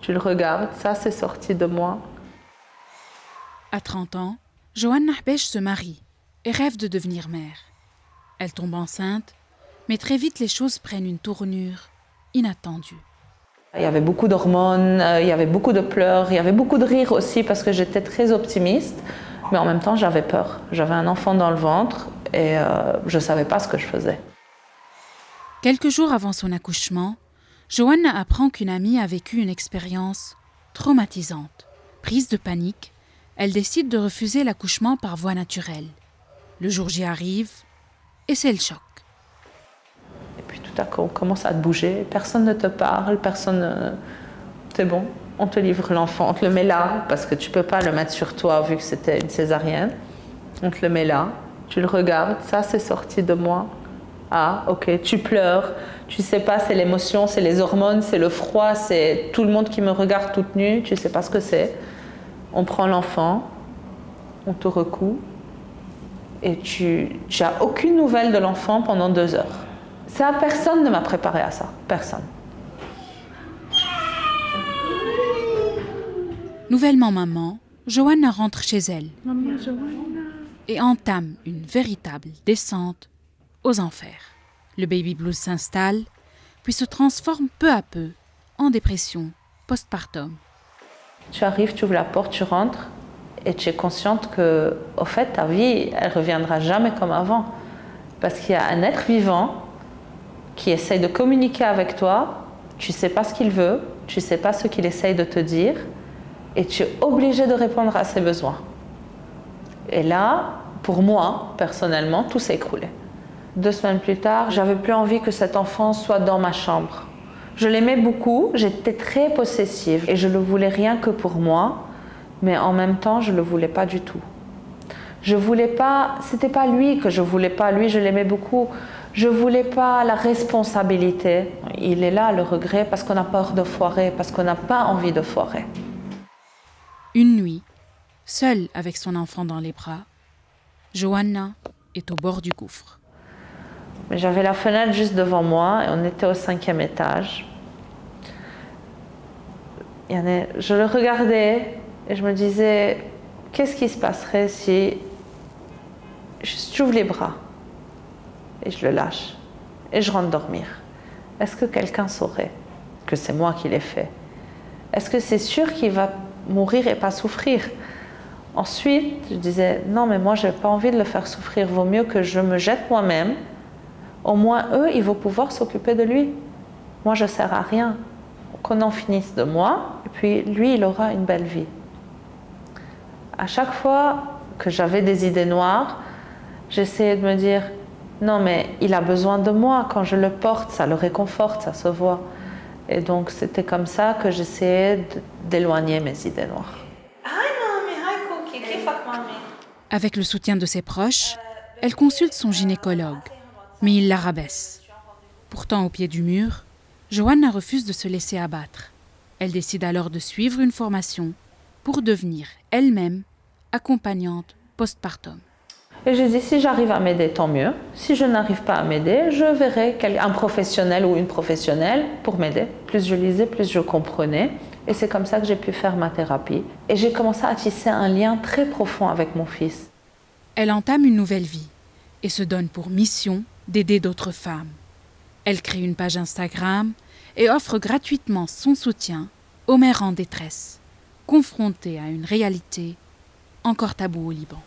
Tu le regardes, ça c'est sorti de moi. À 30 ans, Johanna Hbesh se marie et rêve de devenir mère. Elle tombe enceinte, mais très vite les choses prennent une tournure inattendue. Il y avait beaucoup d'hormones, il y avait beaucoup de pleurs, il y avait beaucoup de rires aussi parce que j'étais très optimiste. Mais en même temps, j'avais peur. J'avais un enfant dans le ventre et je ne savais pas ce que je faisais. Quelques jours avant son accouchement, Johanna apprend qu'une amie a vécu une expérience traumatisante. Prise de panique, elle décide de refuser l'accouchement par voie naturelle. Le jour J arrive et c'est le choc. Et puis tout à coup, on commence à te bouger, personne ne te parle, personne... C'est bon, on te livre l'enfant, on te le met là, parce que tu ne peux pas le mettre sur toi vu que c'était une césarienne. On te le met là, tu le regardes, ça c'est sorti de moi. Ah, ok, tu pleures, tu sais pas, c'est l'émotion, c'est les hormones, c'est le froid, c'est tout le monde qui me regarde toute nue, tu sais pas ce que c'est. On prend l'enfant, on te recoue, et tu n'as aucune nouvelle de l'enfant pendant 2 heures. Ça, personne ne m'a préparé à ça, personne. Nouvellement maman, Johanna rentre chez elle et entame une véritable descente aux enfers. Le baby blues s'installe, puis se transforme peu à peu en dépression postpartum. Tu arrives, tu ouvres la porte, tu rentres et tu es consciente que, au fait, ta vie, elle ne reviendra jamais comme avant. Parce qu'il y a un être vivant qui essaye de communiquer avec toi, tu ne sais pas ce qu'il veut, tu ne sais pas ce qu'il essaye de te dire, et tu es obligé de répondre à ses besoins. Et là, pour moi, personnellement, tout s'est écroulé. 2 semaines plus tard, j'avais plus envie que cet enfant soit dans ma chambre. Je l'aimais beaucoup, j'étais très possessive et je ne le voulais rien que pour moi, mais en même temps, je ne le voulais pas du tout. Je voulais pas, c'était pas lui que je voulais pas, lui je l'aimais beaucoup. Je voulais pas la responsabilité. Il est là, le regret, parce qu'on a peur de foirer, parce qu'on n'a pas envie de foirer. Une nuit, seule avec son enfant dans les bras, Johanna est au bord du gouffre. J'avais la fenêtre juste devant moi et on était au 5e étage. Je le regardais et je me disais, qu'est-ce qui se passerait si j'ouvre les bras et je le lâche et je rentre dormir? Est-ce que quelqu'un saurait que c'est moi qui l'ai fait? Est-ce que c'est sûr qu'il va mourir et pas souffrir? Ensuite, je disais, non mais moi je n'ai pas envie de le faire souffrir, vaut mieux que je me jette moi-même. Au moins eux, ils vont pouvoir s'occuper de lui. Moi je ne sers à rien. Qu'on en finisse de moi et puis lui il aura une belle vie. À chaque fois que j'avais des idées noires, j'essayais de me dire, non mais il a besoin de moi, quand je le porte, ça le réconforte, ça se voit. Et donc c'était comme ça que j'essayais d'éloigner mes idées noires. Avec le soutien de ses proches, elle consulte son gynécologue, mais il la rabaisse. Pourtant au pied du mur, Johanna refuse de se laisser abattre. Elle décide alors de suivre une formation pour devenir elle-même accompagnante postpartum. Et j'ai dit, si j'arrive à m'aider, tant mieux. Si je n'arrive pas à m'aider, je verrai un professionnel ou une professionnelle pour m'aider. Plus je lisais, plus je comprenais. Et c'est comme ça que j'ai pu faire ma thérapie. Et j'ai commencé à tisser un lien très profond avec mon fils. Elle entame une nouvelle vie et se donne pour mission d'aider d'autres femmes. Elle crée une page Instagram et offre gratuitement son soutien aux mères en détresse, confrontées à une réalité encore taboue au Liban.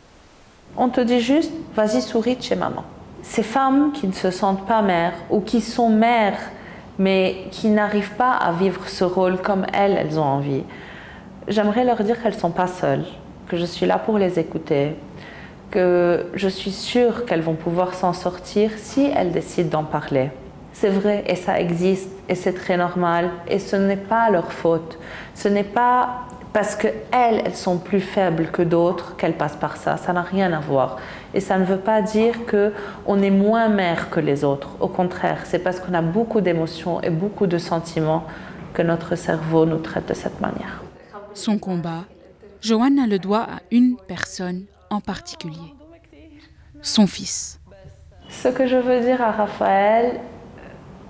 On te dit juste, vas-y, souris de chez maman. Ces femmes qui ne se sentent pas mères ou qui sont mères, mais qui n'arrivent pas à vivre ce rôle comme elles ont envie, j'aimerais leur dire qu'elles ne sont pas seules, que je suis là pour les écouter, que je suis sûre qu'elles vont pouvoir s'en sortir si elles décident d'en parler. C'est vrai et ça existe et c'est très normal et ce n'est pas leur faute. Ce n'est pas parce qu'elles sont plus faibles que d'autres qu'elles passent par ça. Ça n'a rien à voir. Et ça ne veut pas dire qu'on est moins mère que les autres. Au contraire, c'est parce qu'on a beaucoup d'émotions et beaucoup de sentiments que notre cerveau nous traite de cette manière. Son combat, Johanna le doit à une personne en particulier, son fils. Ce que je veux dire à Raphaël,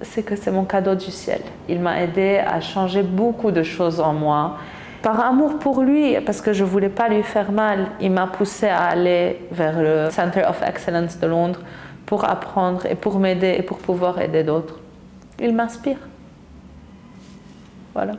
c'est que c'est mon cadeau du ciel. Il m'a aidé à changer beaucoup de choses en moi. Par amour pour lui, parce que je ne voulais pas lui faire mal, il m'a poussé à aller vers le Center of Excellence de Londres pour apprendre et pour m'aider et pour pouvoir aider d'autres. Il m'inspire. Voilà.